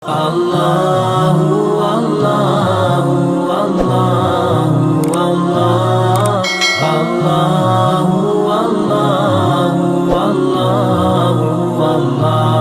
Allahu Allahu Allahu Allah, Allahu Allahu Allahu Allah.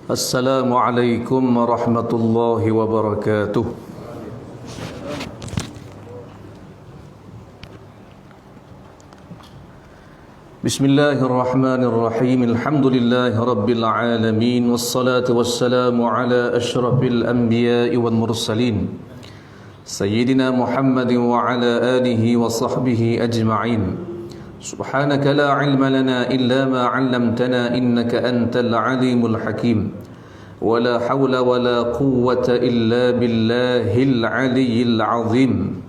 Assalamualaikum warahmatullahi wabarakatuh. Bismillahirrahmanirrahim. Alhamdulillahi rabbil alamin, wassalatu wassalamu ala asyrafil anbiya'i wal mursalin, Sayyidina Muhammadin wa ala alihi wa sahbihi ajma'in. Subhanaka la ilma lana illa ma 'allamtana innaka antal alimul hakim. Wa la hawla wa la quwwata illa billahil aliyyil azim.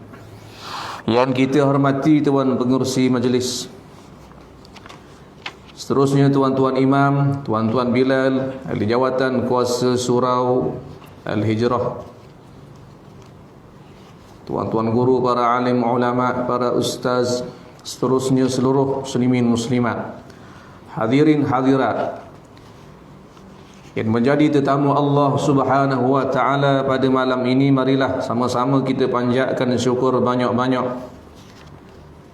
Yang kita hormati tuan pengerusi majlis, seterusnya tuan-tuan imam, tuan-tuan Bilal, ahli jawatan kuasa surau Al-Hijrah, tuan-tuan guru, para alim ulama, para ustaz, seterusnya seluruh muslimin muslimat, hadirin hadirat yang menjadi tetamu Allah Subhanahu wa taala pada malam ini, marilah sama-sama kita panjatkan syukur banyak-banyak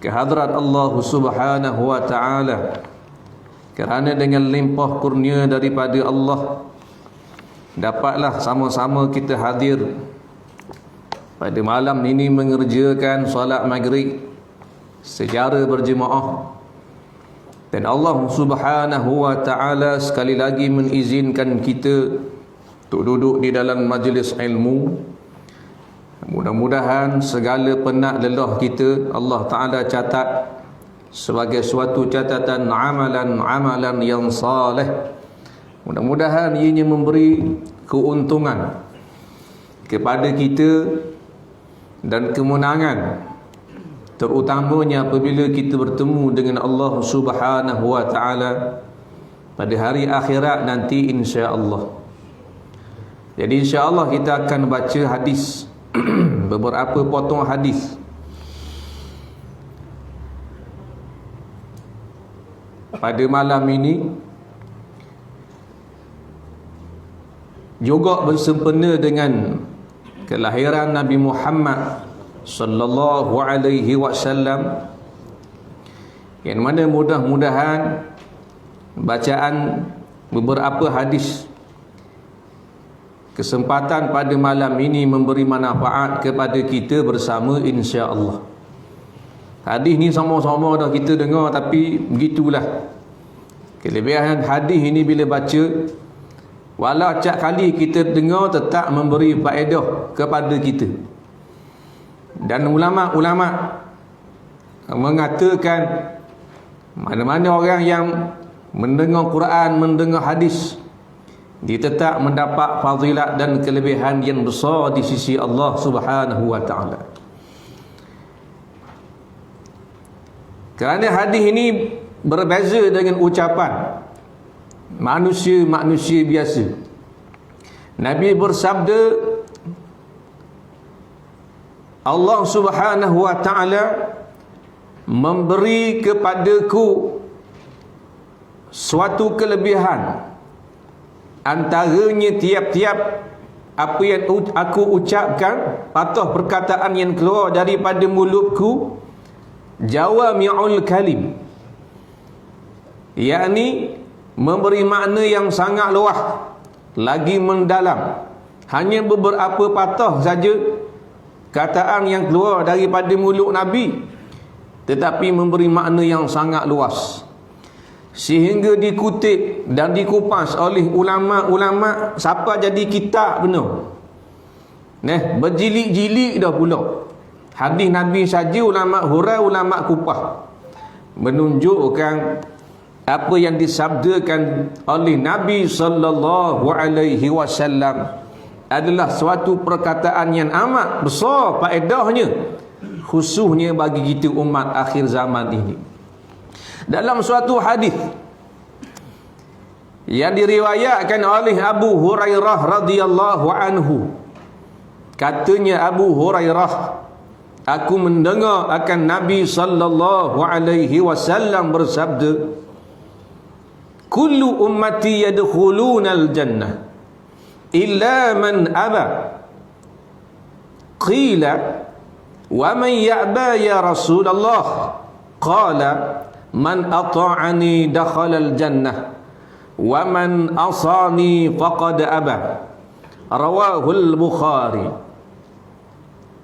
ke hadrat Allah Subhanahu wa taala, kerana dengan limpah kurnia daripada Allah dapatlah sama-sama kita hadir pada malam ini mengerjakan solat maghrib secara berjemaah. Dan Allah Subhanahu wa taala sekali lagi mengizinkan kita untuk duduk di dalam majlis ilmu. Mudah-mudahan segala penat lelah kita Allah taala catat sebagai suatu catatan amalan yang saleh. Mudah-mudahan ianya memberi keuntungan kepada kita dan kemenangan, terutamanya apabila kita bertemu dengan Allah Subhanahu wa taala pada hari akhirat nanti, insya-Allah. Jadi insya-Allah kita akan baca hadis beberapa potong hadis pada malam ini, juga bersempena dengan kelahiran Nabi Muhammad sallallahu alaihi wasallam, yang mana mudah-mudahan bacaan beberapa hadis kesempatan pada malam ini memberi manfaat kepada kita bersama, insya-Allah. Hadis ni sama-sama dah kita dengar, tapi begitulah kelebihan hadis ini, bila baca walau acak kali kita dengar tetap memberi faedah kepada kita. Dan ulama-ulama mengatakan mana-mana orang yang mendengar Quran, mendengar hadis, dia tetap mendapat fadilat dan kelebihan yang besar di sisi Allah Subhanahu wa taala. Kerana hadis ini berbeza dengan ucapan manusia-manusia biasa. Nabi bersabda, Allah Subhanahu wa taala memberi kepadaku suatu kelebihan, antaranya tiap-tiap apa yang aku ucapkan atau perkataan yang keluar daripada mulutku, jawami'ul kalim, yakni memberi makna yang sangat luas lagi mendalam. Hanya beberapa patah saja kataan yang keluar daripada mulut Nabi, tetapi memberi makna yang sangat luas, sehingga dikutip dan dikupas oleh ulama-ulama sampai jadi kitab benar. Berjilid-jilid dah pula hadis Nabi saja ulama hurai, ulama kupah, menunjukkan apa yang disabdakan oleh Nabi sallallahu alaihi wasallam adalah suatu perkataan yang amat besar faedahnya, khususnya bagi kita umat akhir zaman ini. Dalam suatu hadis yang diriwayatkan oleh Abu Hurairah radhiyallahu anhu, katanya Abu Hurairah, aku mendengar akan Nabi sallallahu alaihi wasallam bersabda, kullu ummati yadkhuluna al-jannah illa man aba. Qila wa man ya'ba ya Rasulullah? Qala man ata'ani dakhala al-jannah wa man asani faqad aba. Rawahul Bukhari.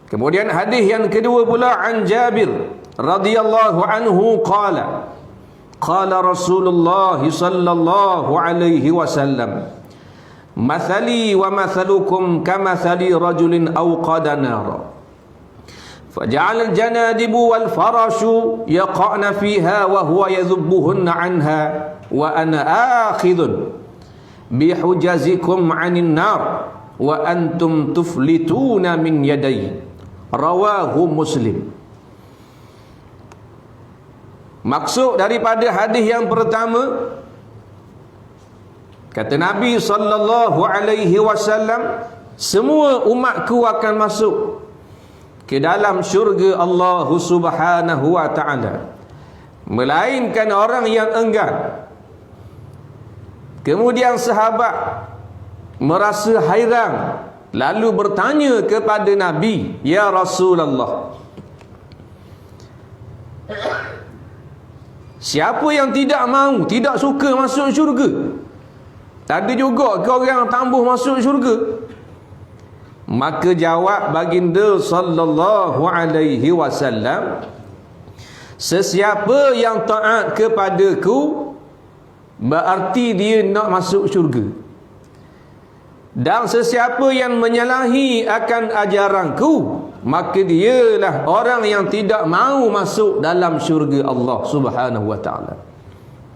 Kemudian hadis yang kedua pula an Jabir radhiyallahu anhu qala qala Rasulullah sallallahu alaihi wasallam, mathali wa mathalukum kamathali rajulin awqada nara faja'ala al-janadibu wal farashu yaqa'na fiha wa huwa yadhubbuhunna anha wa ana akhidhun bihujazikum 'anil nar wa antum tuflituna min yadayhi. Rawahu Muslim. Maksud daripada hadis yang pertama, kata Nabi sallallahu alaihi wasallam, semua umatku akan masuk ke dalam syurga Allah Subhanahu wa taala, melainkan orang yang enggan. Kemudian sahabat merasa hairan, lalu bertanya kepada Nabi, ya Rasulullah, siapa yang tidak mahu, tidak suka masuk syurga? Ada juga ke orang tambuh masuk syurga? Maka jawab baginda sallallahu alaihi wasallam, sesiapa yang taat kepadaku berarti dia nak masuk syurga. Dan sesiapa yang menyalahi akan ajaranku, maka dialah orang yang tidak mahu masuk dalam syurga Allah Subhanahu wa taala.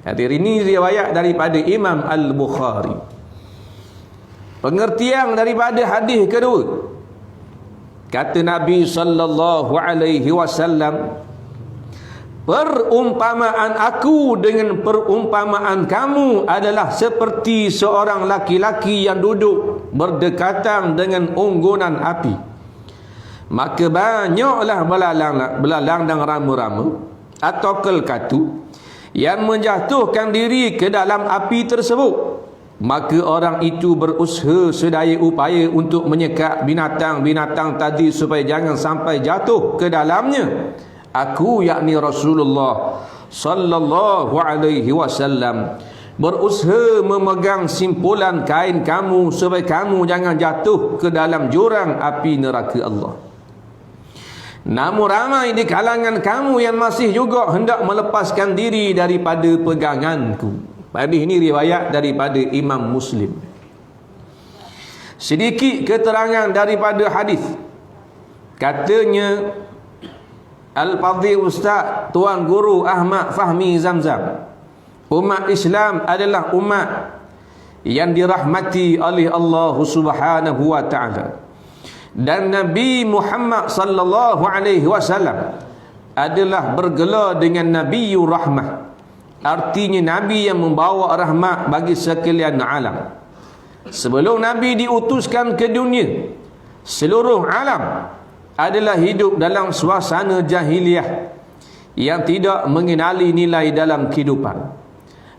Hadir, ini riwayat daripada Imam Al-Bukhari. Pengertian daripada hadis kedua, kata Nabi sallallahu alaihi wasallam, perumpamaan aku dengan perumpamaan kamu adalah seperti seorang laki-laki yang duduk berdekatan dengan unggunan api. Maka banyaklah belalang dan rama-rama atau kelkatu yang menjatuhkan diri ke dalam api tersebut. Maka orang itu berusaha sedaya upaya untuk menyekat binatang-binatang tadi supaya jangan sampai jatuh ke dalamnya. Aku, yakni Rasulullah sallallahu alaihi wasallam, berusaha memegang simpulan kain kamu supaya kamu jangan jatuh ke dalam jurang api neraka Allah. Namun ramai di kalangan kamu yang masih juga hendak melepaskan diri daripada peganganku. Hadis ini riwayat daripada Imam Muslim. Sedikit keterangan daripada hadis. Katanya Al-Fadhil Ustaz Tuan Guru Ahmad Fahmi Zamzam, umat Islam adalah umat yang dirahmati oleh Allah Subhanahu wa taala, dan Nabi Muhammad sallallahu alaihi wasallam adalah bergelar dengan Nabiyyur Rahmah. Artinya Nabi yang membawa rahmat bagi sekalian alam. Sebelum Nabi diutuskan ke dunia, seluruh alam adalah hidup dalam suasana jahiliah yang tidak mengenali nilai dalam kehidupan.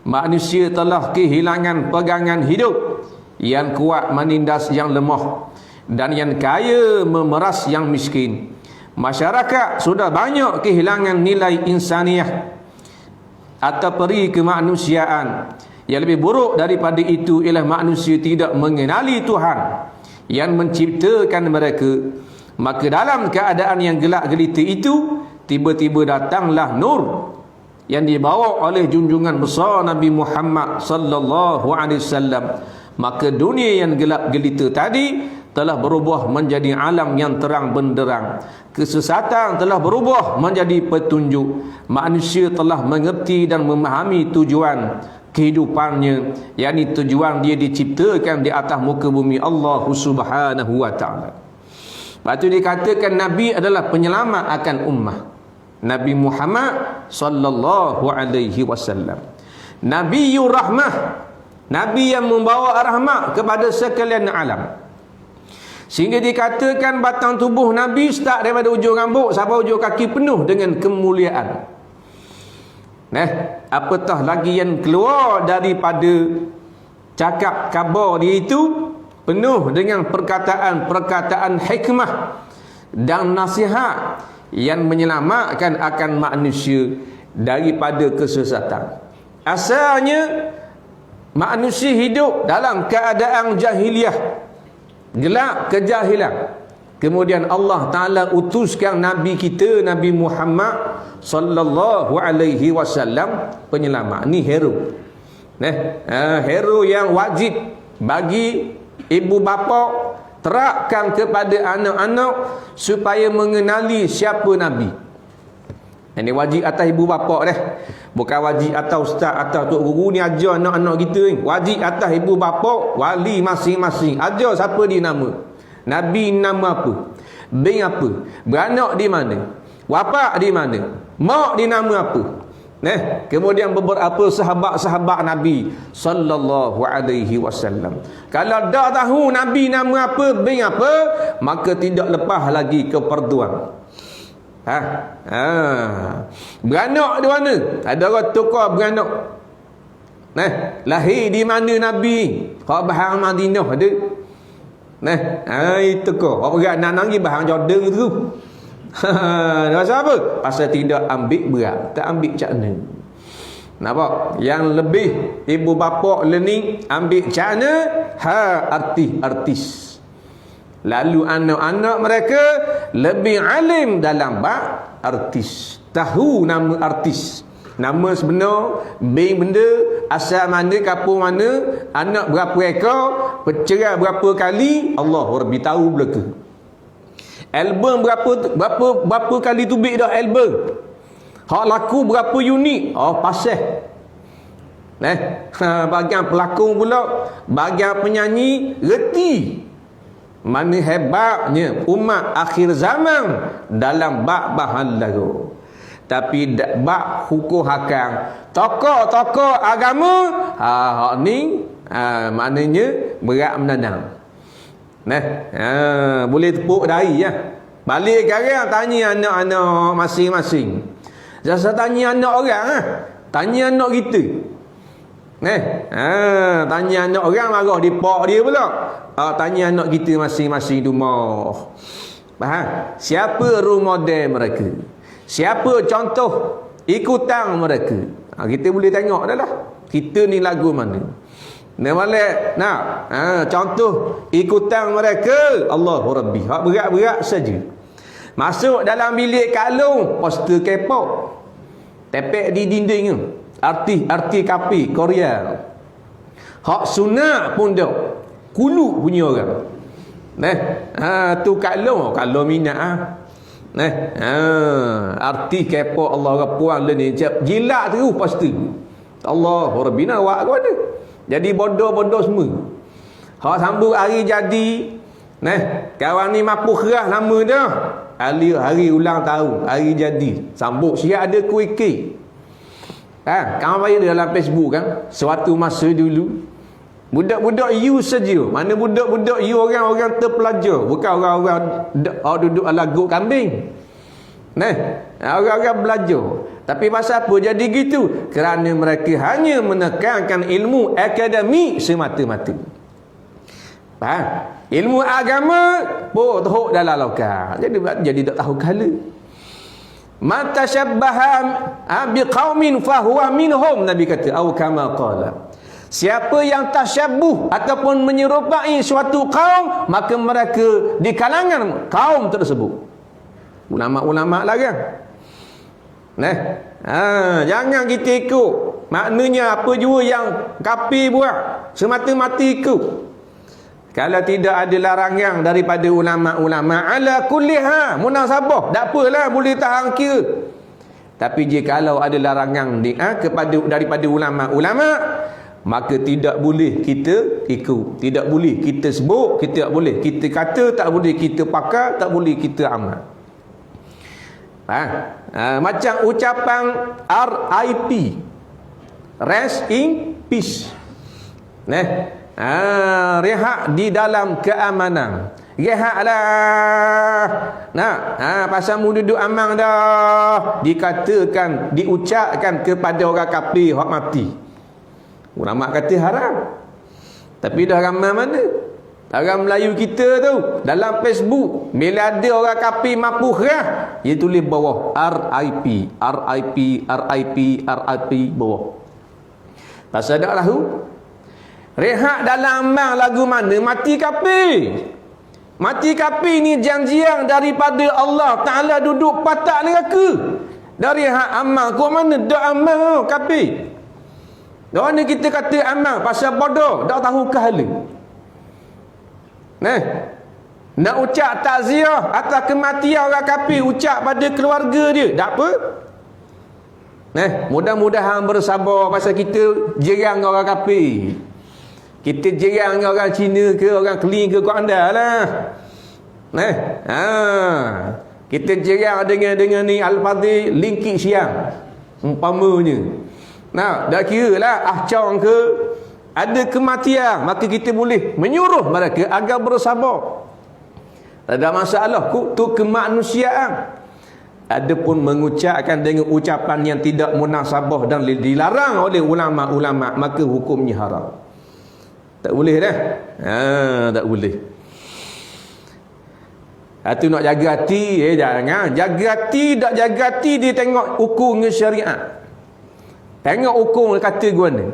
Manusia telah kehilangan pegangan hidup, yang kuat menindas yang lemah, dan yang kaya memeras yang miskin. Masyarakat sudah banyak kehilangan nilai insaniah atau peri kemanusiaan. Yang lebih buruk daripada itu ialah manusia tidak mengenali Tuhan yang menciptakan mereka. Maka dalam keadaan yang gelap gelita itu, tiba-tiba datanglah nur yang dibawa oleh junjungan besar Nabi Muhammad sallallahu alaihi wasallam. Maka dunia yang gelap gelita tadi telah berubah menjadi alam yang terang benderang. Kesesatan telah berubah menjadi petunjuk. Manusia telah mengerti dan memahami tujuan kehidupannya, yakni tujuan dia diciptakan di atas muka bumi Allah Subhanahu wa taala. Lepas tu dikatakan Nabi adalah penyelamat akan ummah. Nabi Muhammad sallallahu alaihi wasallam. Nabiyur rahmah. Nabi yang membawa rahmat kepada sekalian alam. Sehingga dikatakan batang tubuh Nabi start daripada ujung rambut sampai ujung kaki penuh dengan kemuliaan. Apatah lagi yang keluar daripada cakap khabar dia itu penuh dengan perkataan-perkataan hikmah dan nasihat yang menyelamatkan akan manusia daripada kesesatan. Asalnya manusia hidup dalam keadaan jahiliah, gelap kejahilan. Kemudian Allah Ta'ala utuskan Nabi kita, Nabi Muhammad sallallahu alaihi wasallam, penyelamat. Ni hero. Hero yang wajib bagi ibu bapa terapkan kepada anak-anak supaya mengenali siapa Nabi. Ini wajib atas ibu bapa dah. Bukan wajib atas ustaz, atas tok guru ni ajar anak-anak kita ni. Wajib atas ibu bapa, wali masing-masing. Ajar siapa dia nama. Nabi nama apa? Bin apa? Beranak di mana? Wapak di mana? Mak di nama apa? Kemudian beberapa sahabat-sahabat Nabi sallallahu alaihi wasallam. Kalau dah tahu Nabi nama apa, bin apa, maka tidak lepas lagi keperduan. Beranak di mana? Ada orang tukar beranak. Lahir di mana Nabi? Kau bahang Madinah ada. Itu kau. Kau beranak nanti bahang Jordan tu. Pasal apa? Pasal tidak ambil berat, tak ambil cakna. Nampak? Yang lebih ibu bapa learning ambil cakna artis. Lalu anak-anak mereka lebih alim dalam bab artis. Tahu nama artis. Nama sebenar, bin benda, asal mana, kampung mana, anak berapa ekor, bercerai berapa kali, Allah Rabbi tahu belaka. Album berapa kali tubik dah album. Hak laku berapa unit? Pasal. Bagian pelakon pula, bagian penyanyi reti. Mana hebatnya umat akhir zaman dalam bab bahan lagu. Tapi bab hukum hakam, tokoh-tokoh agama, hak ni maknanya berat menanam. Boleh tepuk dahi ya. Balik sekarang tanya anak-anak masing-masing. Jangan tanya anak orang, tanya anak kita. Tanya anak orang marah dipak dia pula. Tanya anak kita masing-masing di rumah. Faham? Siapa role model mereka? Siapa contoh ikutan mereka? Kita boleh tengok dah lah. Kita ni lagu mana? Contoh ikutan mereka Allahu Rabbi. Hak berat-berat saja. Masuk dalam bilik kalung, poster K-pop. Tepek di dinding tu. Artis kapi Korea. Hak sunat pun dah. Kuluk punya orang. Tu kalung minat artis K-pop Allah puan le ni jilat terus pasti. Allah Rabbi nak buat apa dia? Jadi bodoh-bodoh semua. Hak sambung hari jadi. Kawan ni mampu kerah nama dah. Hari ulang tahun, hari jadi. Sambung siap ada kuih kek. Kawan bayar dalam Facebook kan. Suatu masa dulu budak-budak you saja. Mana budak-budak you orang-orang terpelajar, bukan orang-orang duduk ala guk kambing. Orang-orang belajar. Tapi pasal apa jadi gitu? Kerana mereka hanya menekankan ilmu akademik semata-mata. Faham? Ilmu agama teruk dalam lokal. Jadi tak tahu kala. Man tashabbaha biqaumin fahuwa minhum, Nabi kata, au kama qala. Siapa yang tasyabbuh ataupun menyerupai suatu kaum, maka mereka di kalangan kaum tersebut. Ulama-ulama lah kan. Jangan kita ikut. Maknanya apa jua yang kafir buat, semata-mata ikut. Kalau tidak ada larangan daripada ulama-ulama, ala kulliha munasabah, tak apalah, boleh tahan kira. Tapi jikalau ada larangan daripada ulama-ulama, maka tidak boleh kita ikut, tidak boleh kita sebut, kita tak boleh kita kata, tak boleh kita pakai, tak boleh kita amal. Macam ucapan RIP, rest in peace, rehat di dalam keamanan. Rehatlah. Pasal mu duduk aman dah, dikatakan, diucapkan kepada orang kafir hak mati. Ulama kata haram. Tapi dah ramai mana orang Melayu kita tu dalam Facebook, bila ada orang kafir mampu rah, dia tulis bawah RIP, RIP, RIP, RIP bawah. Pasal dak tahu rehat dalam amal lagu mana mati kafir. Mati kafir ni janjian daripada Allah Ta'ala duduk patak neraka. Dari hak amal, kau mana dak amal kafir. Dah ni kita kata amal pasal bodoh, dak tahu kehala. Nak ucap takziah atas kematian orang kafir, ucap pada keluarga dia, tak apa. Mudah-mudahan bersabar pasal kita jerang orang kafir. Kita jerang orang Cina ke, orang Keling ke, kau anda lah. Kita jerang dengan ni Al-Fadhil Lingkit Siang umpamanya. Dah kira lah ahcang ke, ada kematian, maka kita boleh menyuruh mereka agar bersabar. Tak ada masalah, tu kemanusiaan. Adapun mengucapkan dengan ucapan yang tidak munasabah dan dilarang oleh ulama-ulama, maka hukumnya haram. Tak boleh dah. Tak boleh. Itu nak jaga hati, jangan. Jaga hati, tak jaga hati, dia tengok hukum syariat. Tengok hukum kata gua ni.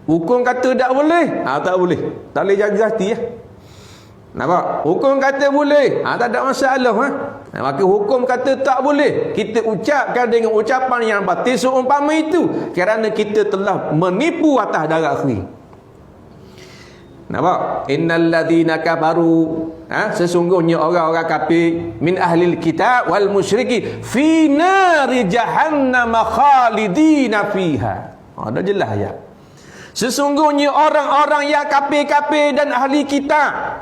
Hukum kata tak boleh, tak boleh. Tak boleh jaga hati ya. Nampak? Hukum kata boleh, tak ada masalah maka hukum kata tak boleh, kita ucapkan dengan ucapan yang batil seumpama itu, kerana kita telah menipu atas darah akhir. Nampak? Innal ladzina kafaru, sesungguhnya orang-orang kafir, min ahlil kitab wal musyriki fi nari jahannam khalidina fiha. Dah jelas ya. Sesungguhnya orang-orang yang kafir-kafir dan ahli kitab,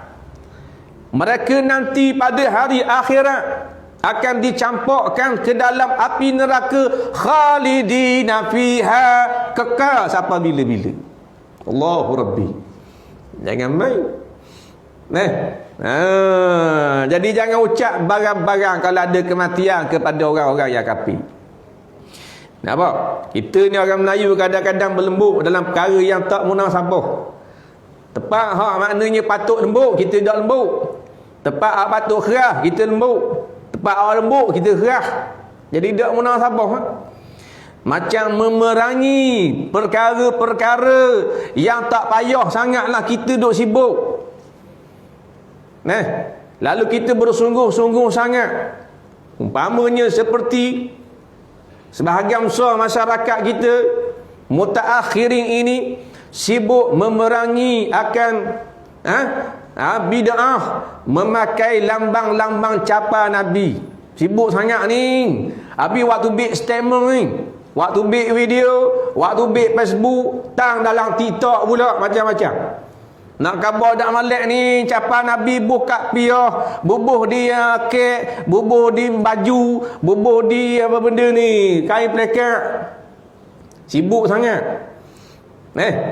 mereka nanti pada hari akhirat akan dicampakkan ke dalam api neraka khalidina fiha, kekal sampai bila-bila. Allahu Rabbi. Jangan main. Jadi jangan ucap barang-barang kalau ada kematian kepada orang-orang yang kafir. Nampak? Kita ni orang Melayu kadang-kadang berlembut dalam perkara yang tak munasabah. Tepat hak maknanya patut lembut, kita tak lembut. Tepat hak patut kerah, kita lembut. Tepat hak lembut, kita kerah. Jadi tak munasabah. Macam memerangi perkara-perkara yang tak payah sangatlah kita duk sibuk. Lalu kita bersungguh-sungguh sangat. Umpamanya seperti sebahagian besar masyarakat kita mutaakhirin ini sibuk memerangi akan bid'ah, memakai lambang-lambang capa Nabi. Sibuk sangat ni. Habis waktu big statement ni, waktu big video, waktu big Facebook, tang dalam TikTok pula macam-macam. Nak khabar dak malak ni capa Nabi buka piah, bubuh di kek, bubuh di baju, bubuh di apa benda ni, kain plekat. Sibuk sangat.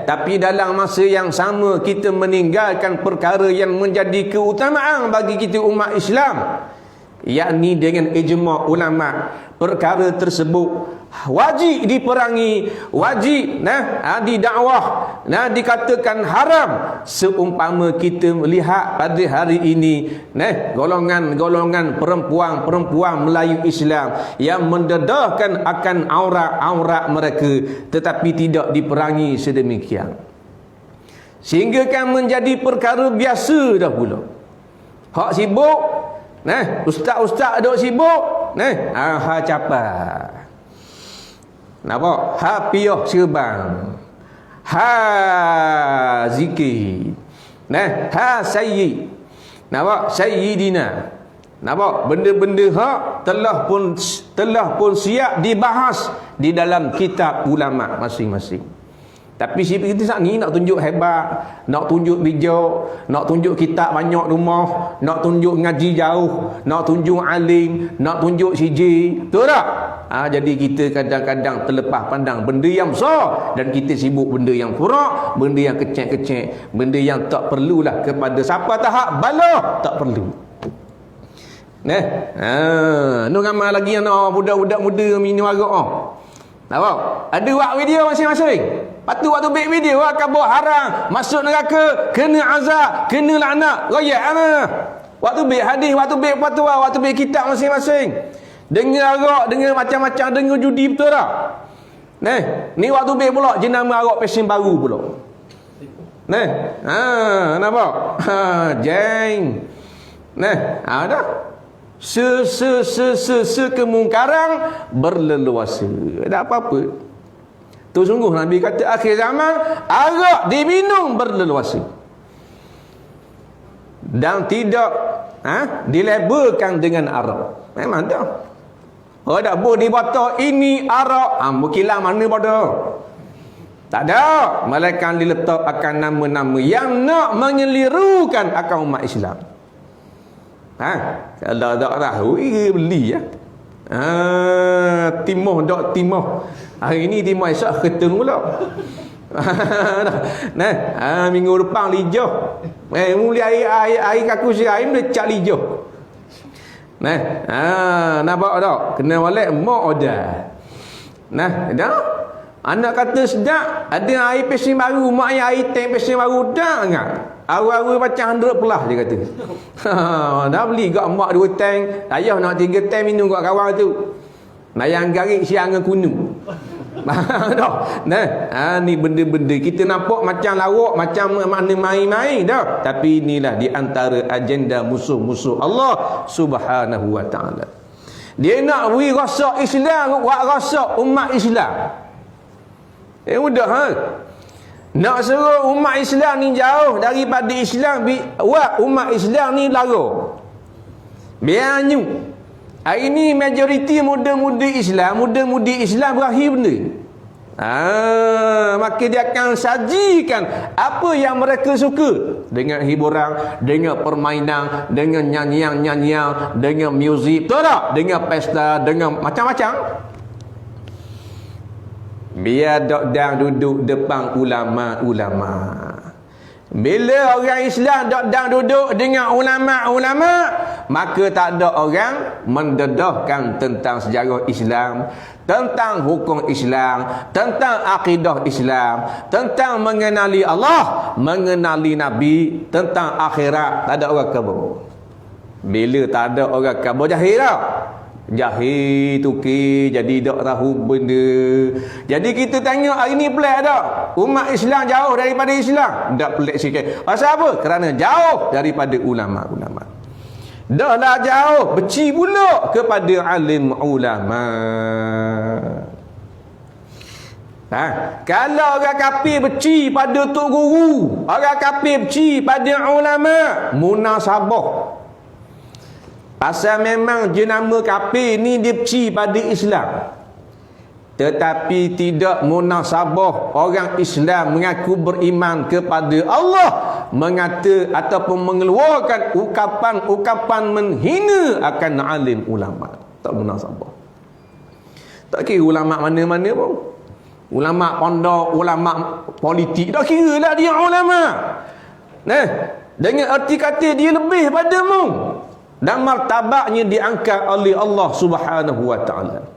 Tapi dalam masa yang sama kita meninggalkan perkara yang menjadi keutamaan bagi kita umat Islam, yakni dengan ijma' ulama, perkara tersebut wajib diperangi, wajib didakwah, dikatakan haram. Seumpama kita melihat pada hari ini golongan-golongan perempuan Melayu Islam yang mendedahkan akan aurat-aurat mereka, tetapi tidak diperangi sedemikian, sehingga kan menjadi perkara biasa dah pula. Hak sibuk, ustaz-ustaz duk sibuk, capai. Nampak? Ha piyah serban, ha zikir, Nah, ha sayyid. Nampak? Sayyidina. Nampak? Benda-benda hak telah pun siap dibahas di dalam kitab ulama masing-masing. Tapi kita saat ni nak tunjuk hebat, nak tunjuk bijak, nak tunjuk kitab banyak rumah, nak tunjuk ngaji jauh, nak tunjuk alim, nak tunjuk siji. Betul tak? Jadi kita kadang-kadang terlepas pandang benda yang besar dan kita sibuk benda yang kurang, benda yang kecil-kecil, benda yang tak perlulah kepada siapa tahap bala, tak perlu. Nu ramai lagi yang budak-budak muda minum arak. Nampak? Ada buat video masing-masing. Patu waktu buat video akan buat haram, masuk neraka, kena azab, kena laknat. Royak ana. Waktu buat hadis, waktu buat fatwa, waktu buat kitab masing-masing. Dengar arak, dengar macam-macam, dengar judi, betul tak? Ni waktu buat pula jenama arak pesen baru pula. Nampak? Jeng. Dah. Kemungkaran berleluasa. Ada apa-apa. Tu sungguh Nabi kata akhir zaman arak diminum berleluasa. Dan tidak dilabelkan dengan arak. Memang tak. Tak boleh dibata ini arak. Bukilah mana pada. Tak ada. Malaikat diletak akan nama-nama yang nak menyelirukan akan umat Islam. Kalau tak tahu, beli ya. Timah tak timah. Hari ni timah esok keteng pula. Minggu depan lijah. Muli air kaku sirai dia cak lijah. Nampak tak? Kena balik mak order. Dah. Anak kata sedap, ada air pesen baru, mak air tank pesen baru dah enggak. Awal-awal macam 100 pelah dia kata. Dah beli kat mak 2 tank, ayah nak 3 tank minum kat kawan tu. Nayang garik siang dengan kuno. Ni benda-benda kita nampak macam lawak, macam makna main-main dah. Tapi inilah di antara agenda musuh-musuh Allah Subhanahu wa taala. Dia nak beri rosak Islam, buat rosak umat Islam. Mudah nak suruh umat Islam ni jauh daripada Islam, buat umat Islam ni lara. Biarnya hari ni majoriti muda-mudi Islam berakhir benda. Maka dia akan sajikan apa yang mereka suka, dengan hiburan, dengan permainan, dengan nyanyian-nyanyian, dengan muzik, betul tak? Dengan pesta, dengan macam-macam. Biar dok-dang duduk depan ulama-ulama. Bila orang Islam dok-dang duduk dengan ulama-ulama, maka tak ada orang mendedahkan tentang sejarah Islam, tentang hukum Islam, tentang akidah Islam, tentang mengenali Allah, mengenali Nabi, tentang akhirat. Tak ada orang khabar. Bila tak ada orang khabar, jahil tak? Jahil tukir, jadi tak tahu benda. Jadi kita tengok hari ni pelik tak? Umat Islam jauh daripada Islam. Tak pelik sikit. Pasal apa? Kerana jauh daripada ulama-ulama. Dah lah jauh, benci pula kepada alim ulama. Kalau orang kafir benci pada tok guru, orang kafir benci pada ulama, munasabah. Pasal memang jenama kafir ni dia benci pada Islam. Tetapi tidak munasabah orang Islam mengaku beriman kepada Allah mengata ataupun mengeluarkan ukapan-ukapan menghina akan alim ulama. Tak munasabah. Tak kira ulama mana-mana pun. Ulama pondok, ulama politik, tak kira lah dia ulama. Dengan erti kata dia lebih padamu. Dan martabaknya diangkat oleh Allah Subhanahu wa taala.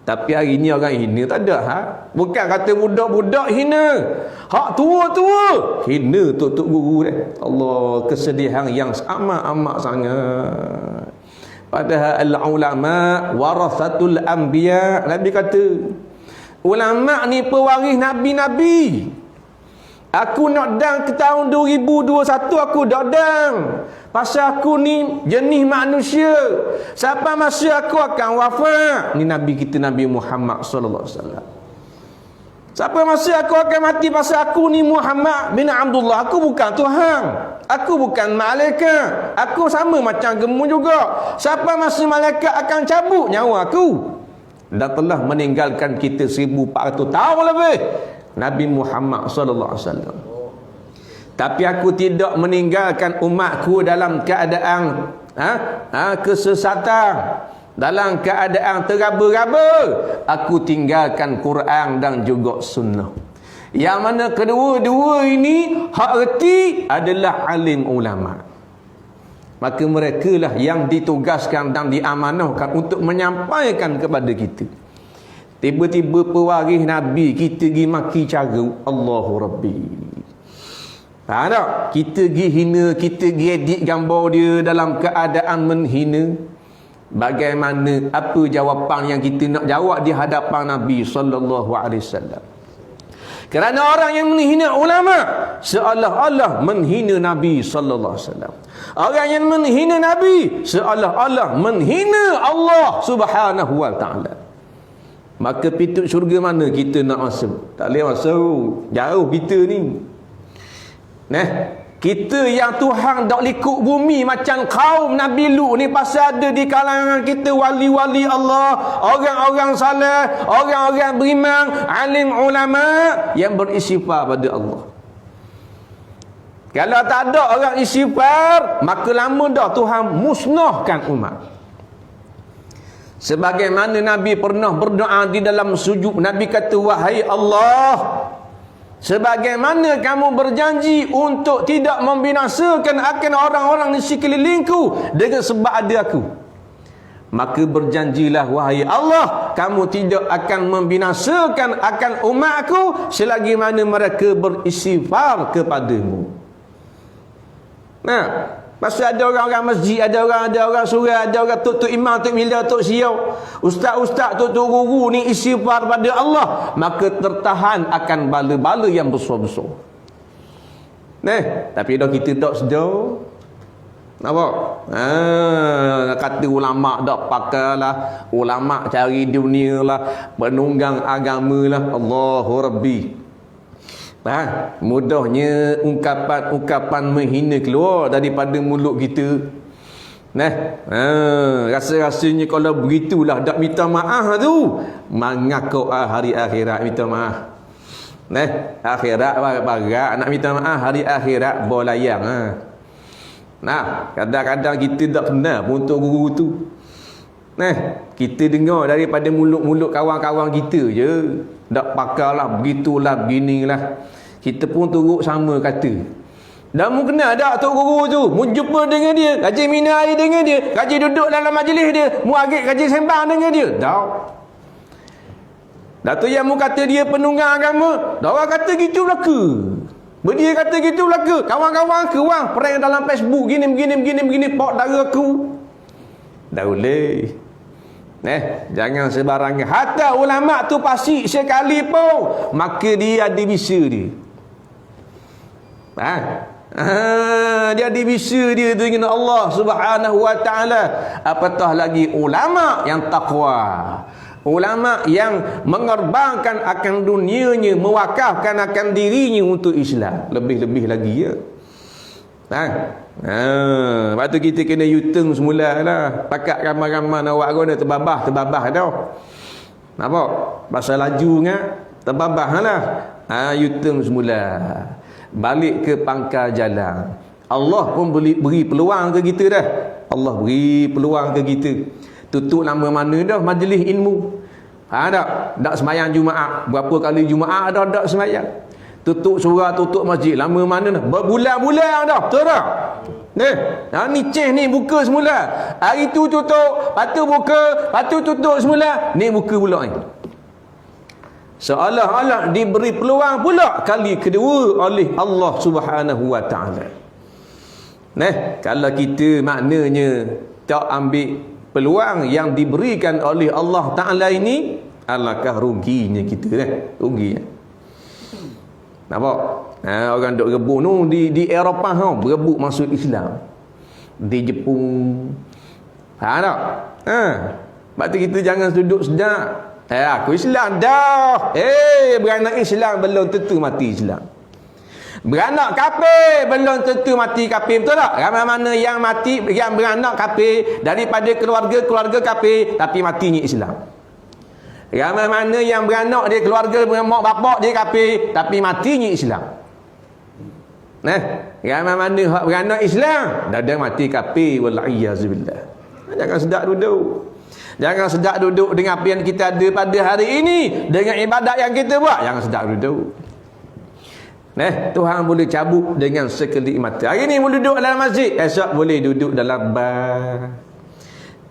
Tapi hari ni orang hina tak ada Bukan kata budak-budak hina. Hak tua-tua hina tok-tok guru dia. Allah, kesedihan yang amat-amat sangat. Padahal al-ulama warasatul anbiya. Nabi kata, ulama ni pewaris nabi-nabi. Aku nak dang ke tahun 2021 aku dak dang. Pasal aku ni jenis manusia. Sampai masa aku akan wafat. Ni Nabi kita, Nabi Muhammad sallallahu alaihi wasallam. Siapa masa aku akan mati pasal aku ni Muhammad bin Abdullah. Aku bukan Tuhan. Aku bukan malaikat. Aku sama macam gemu juga. Siapa masa malaikat akan cabut nyawa aku. Dan telah meninggalkan kita 1400 tahun lebih. Nabi Muhammad sallallahu alaihi wasallam. Tapi aku tidak meninggalkan umatku dalam keadaan kesesatan, dalam keadaan teraba-raba. Aku tinggalkan Quran dan juga sunnah. Yang mana kedua-dua ini hak erti adalah alim ulama. Maka mereka lah yang ditugaskan dan diamanahkan untuk menyampaikan kepada kita. Tiba-tiba pewaris Nabi kita pergi maki cara Allahu Rabbi. Tak? Kita pergi hina, kita pergi edit gambar dia dalam keadaan menghina. Bagaimana, apa jawapan yang kita nak jawab di hadapan Nabi sallallahu alaihi wasallam? Kerana orang yang menghina ulama seolah-olah menghina Nabi sallallahu alaihi wasallam. Orang yang menghina Nabi seolah-olah menghina Allah Subhanahu wa taala. Maka pintu syurga mana kita nak masuk? Tak boleh masuk. Jauh kita ni. Kita yang Tuhan dak likut bumi macam kaum Nabi Lut ni pasal ada di kalangan kita wali-wali Allah, orang-orang saleh, orang-orang beriman, alim ulama yang beristighfar pada Allah. Kalau tak ada orang istighfar, maka lama dah Tuhan musnahkan umat. Sebagaimana Nabi pernah berdoa di dalam sujud, Nabi kata, wahai Allah, sebagaimana kamu berjanji untuk tidak membinasakan akan orang-orang di sekelilingku dengan sebab ada aku, maka berjanjilah wahai Allah, kamu tidak akan membinasakan akan umatku selagi mana mereka beristighfar kepadamu. Pasal ada orang-orang masjid, ada orang surau, ada orang tok imam, tok mila, tok siau, ustaz-ustaz, tok guru ni istighfar pada Allah, maka tertahan akan bala-bala yang besar-besar. Tapi dah kita tak sedar. Nampak? Kata ulama dak pakailah, ulama cari dunia lah, penunggang agama lah. Allahu Rabbi. Mudahnya ungkapan menghina keluar daripada mulut kita. Rasa-rasanya kalau begitulah dak minta maaf tu, mangakau hari akhirat minta maaf. Akhirat barat nak minta maaf, hari akhirat bolayang. Kadang-kadang kita tak kenal pun untuk guru tu. Kita dengar daripada mulut-mulut kawan-kawan kita je. Tak pakarlah, begitulah, beginilah. Kita pun turut sama kata. Dah mu kenal tak tok guru tu? Mu jumpa dengan dia, kaji minum air dengan dia, kaji duduk dalam majlis dia, mu agak kaji sembang dengan dia. Tak. Dah tu yang mu kata dia penunggang agama, dah orang kata gitu belaka. Dia kata gitu belaka. Kawan-kawan ke wang perang dalam Facebook begini pak dara aku. Dah boleh. Jangan sebarangan. Hatta ulama tu pasti sekali pun, maka dia ada bisa dia. Dia ada bisa dia dengan Allah Subhanahu wa taala. Apatah lagi ulama yang takwa. Ulama yang mengorbankan akan dunianya, mewakafkan akan dirinya untuk Islam. Lebih-lebih lagi ya. Lepas tu kita kena U-turn semula lah. Pakat ramai-ramai nak buat guna terbabah tau. Nampak? Pasal laju ingat, terbabah lah. U-turn semula. Balik ke pangkal jalan. Allah pun beri peluang ke kita dah. Allah beri peluang ke kita. Tutup lama mana dah majlis ilmu. Tak semayang Jumaat. Berapa kali Jumaat dah tak semayang. Tutup surah, tutup masjid. Lama mana dah? Berbulan-bulan dah. Betul tak? Ni ceh ni buka semula. Hari tu tutup, lepas tu buka, lepas tu tutup semula. Ni buka pula ni. Seolah-olah diberi peluang pula kali kedua oleh Allah Subhanahu wa taala. Kalau kita maknanya tak ambil peluang yang diberikan oleh Allah Ta'ala ini, alangkah ruginya kita. Rugi. Nampak? Orang duk rebut tu di Eropah berebut masuk Islam. Di Jepun. Tak? Sebab tu kita jangan duduk sedap. Aku Islam dah. Beranak Islam belum tentu mati Islam. Beranak kafir belum tentu mati kafir, betul tak? Ramai mana yang mati, yang beranak kafir daripada keluarga kafir tapi matinya Islam. Ramai mana yang beranak dia keluarga mak bapak dia kafir tapi matinya Islam. Ramai mana hak beranak Islam dah mati kafir, wal-iyyazubillah. Jangan sedap duduk. Jangan sedap duduk dengan apa yang kita ada pada hari ini, dengan ibadat yang kita buat. Jangan sedap duduk. Tuhan boleh cabut dengan sekelip mata. Hari ni boleh duduk dalam masjid, esok boleh duduk dalam bar.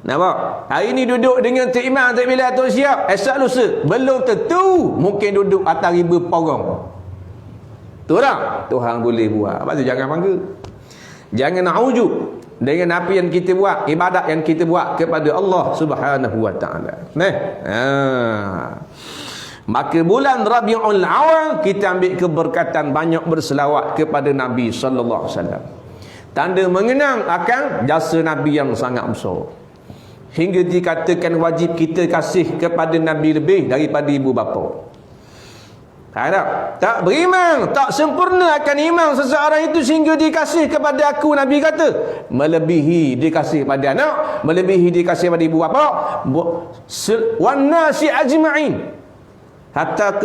Nampak? Hari ni duduk dengan Tok Imam, Tok Bilal, Tok Siap, esok lusa belum tentu mungkin duduk atas riba porong. Tu tak? Tuhan boleh buat. Lepas tu jangan bangga. Jangan nak ujub dengan apa yang kita buat, ibadat yang kita buat kepada Allah Subhanahu wa taala. Maka bulan Rabiul Awal kita ambil keberkatan banyak berselawat kepada Nabi sallallahu alaihi wasallam. Tanda mengenang akan jasa Nabi yang sangat besar. Hingga dikatakan wajib kita kasih kepada Nabi lebih daripada ibu bapa. Tak beriman, tak sempurna akan iman seseorang itu sehingga dikasih kepada aku. Nabi kata melebihi dikasih pada anak, melebihi dikasih pada ibu bapa, wan nasi ajma'in, hatta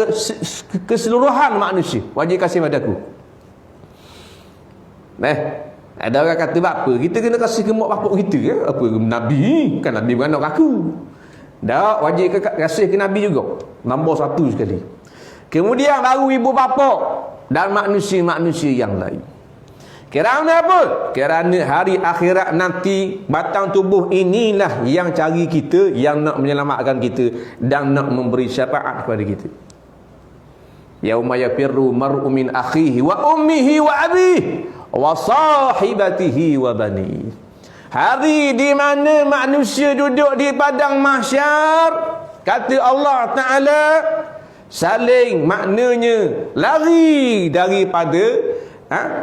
keseluruhan manusia wajib kasih padaku. Ada orang kata apa? Kita kena kasih ke mak bapak kita ya? Apa Nabi? Kan Nabi beranak aku. Dah wajib kasih ke Nabi juga. Nombor satu sekali. Kemudian baru ibu bapa dan manusia-manusia yang lain. Kerana apa? Kerana hari akhirat nanti batang tubuh inilah yang cari kita, yang nak menyelamatkan kita dan nak memberi syafaat kepada kita. Yauma yafirru mar'u min akhihi wa ummihi wa abihi wa sahibatihi wa bani. Hari di mana manusia duduk di padang mahsyar, kata Allah Taala, saling maknanya lari daripada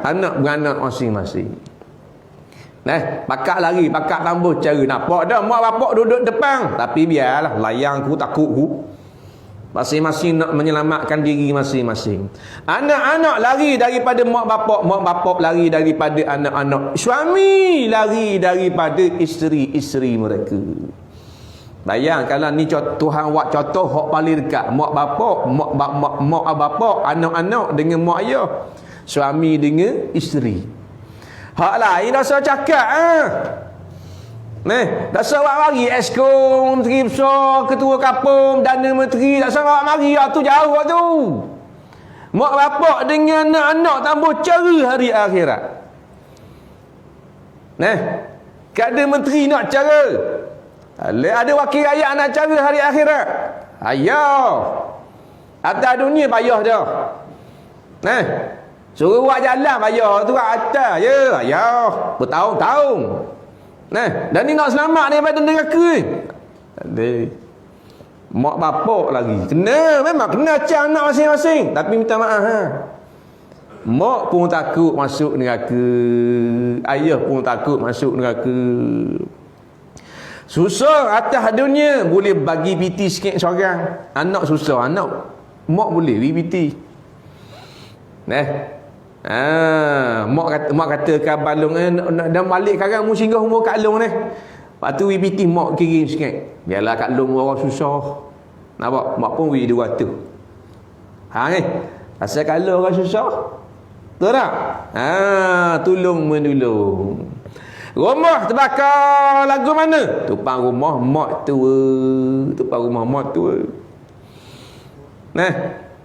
anak beranak masing-masing. Pakak lari, pakak tambah cara. Nampak dah mak bapak duduk depan, tapi biarlah, layang aku, takut aku. Masing-masing nak menyelamatkan diri masing-masing. Anak-anak lari daripada mak bapak lari daripada anak-anak, suami lari daripada isteri-isteri mereka. Bayang kalau ni Tuhan buat contoh hak paling dekat, mak bapak, anak-anak dengan mak ayah, suami dengan isteri. Hak lain dah saya cakap dah saya mari esko menteri besar, ketua kampung, dana menteri, dah saya mari tu jauh tu. Mak bapak dengan anak-anak tambah cara hari akhirat. Kada menteri nak cara, ada wakil rakyat nak cara hari akhirat. Ayah atas dunia payah dah. Suruh buat jalan payah tu kat atas je. Ayah bertahun-tahun. Dan ni nak selamat daripada neraka ni. Mak bapak lagi kena, memang kena acah anak masing-masing. Tapi minta maaf mak pun takut masuk neraka, ayah pun takut masuk neraka. Susah atas dunia boleh bagi piti sikit seorang. Anak susah, anak mak boleh bagi piti. Mak kata ke balung dah balik sekarang mu singgah umur Kak Long ni. Lepas tu piti mak kirim sikit. Biarlah Kak Long orang susah. Nampak? Mak pun beri 200. Asal kalau orang susah, betul tak? Tolong menolong. Rumah terbakar lagu mana? Tupang rumah mak tua. Tupang rumah mak tua.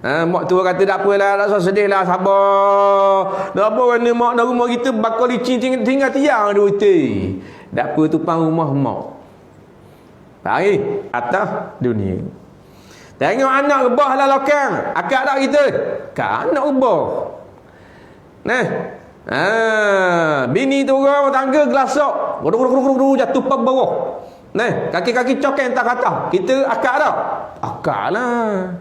Mak tua kata tak apalah, tak usah sedih lah, sabar. Tak apa kerana mak dan rumah kita bakar licin tinggal tiang dia betul. Tak apa tupang rumah mak. Atas dunia. Tengok anak rebah lah lokang. Akak tak kita? Kak anak rebah. Bini tu orang tangga gelasak. Jatuh ke bawah. Kaki-kaki cokeng tak kata. Kita akak tak? Akak lah.